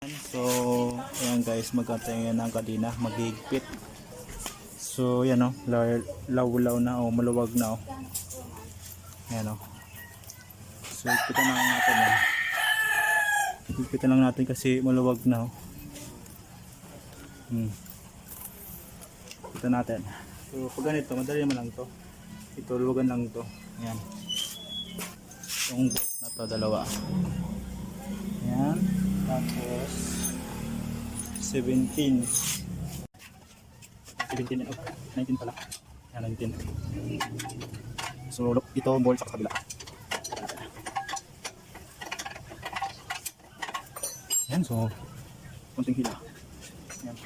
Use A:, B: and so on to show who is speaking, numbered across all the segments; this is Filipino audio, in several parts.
A: So, ayan guys, magkatayin ng kadina, maghihigpit. So, yan o, lawlaw na o, maluwag na o. Ayan o. So, higpitan lang natin yan. Higpitan lang natin kasi maluwag na o. Higpitan natin. So, pag ganito, madali naman lang to. Ito, luwagan lang to. Ayan. Yung bolt na to, dalawa. Ayan. Tapos 17 oh, 19 pala. Ayan, 19. So ito bolt sa kabila. Ayan, so konting hila. Ayan.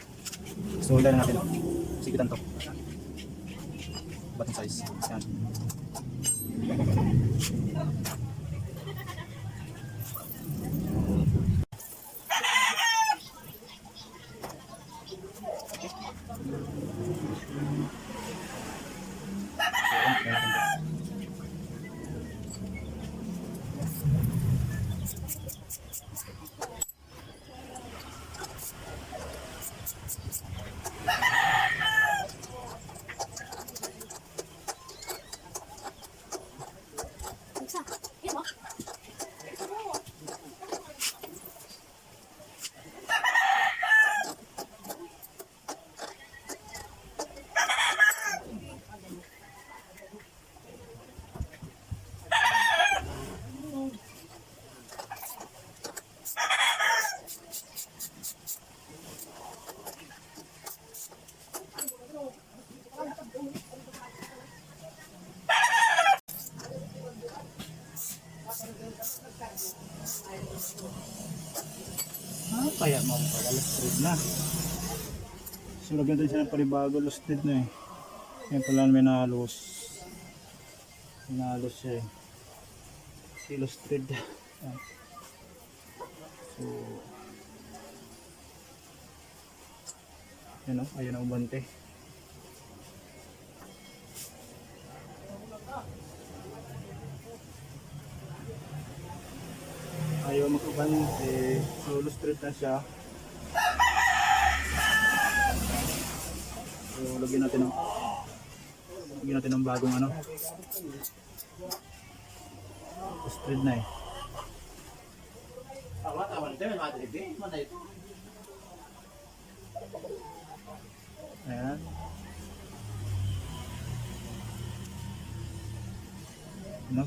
A: So hilahin natin. Sigitan to. Button size. Ayan. Kaya mo pala lusted na. So lagyan din siya ng panibago, lusted na eh. Yan pala may nahalos. Nahalos siya eh. Si lusted. So yan o, ayun ang ubante. Ayaw mag-ubante, so lusted na siya. So lagyan natin ng bagong ano. Lusted na eh. Ayan. Ano?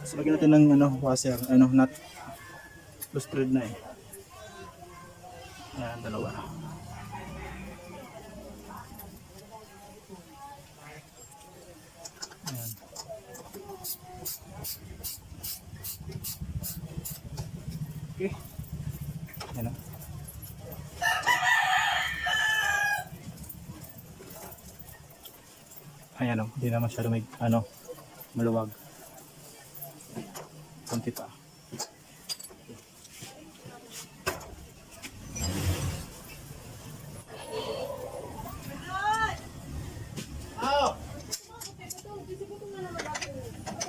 A: So lagyan natin ng ano, washer, ano, nut. Lusted na eh. Ayan, dalawa. Ayan. Okay. Ayan o. Ayan o, hindi na masyado may ano, maluwag. Kunti pa.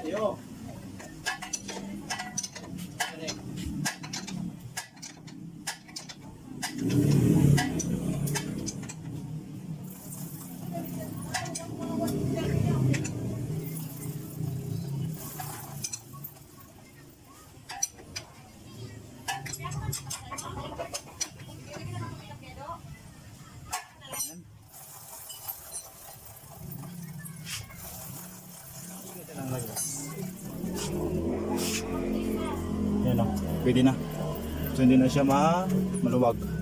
A: Yo. Yan o, pwede na. So hindi na siya maluwag.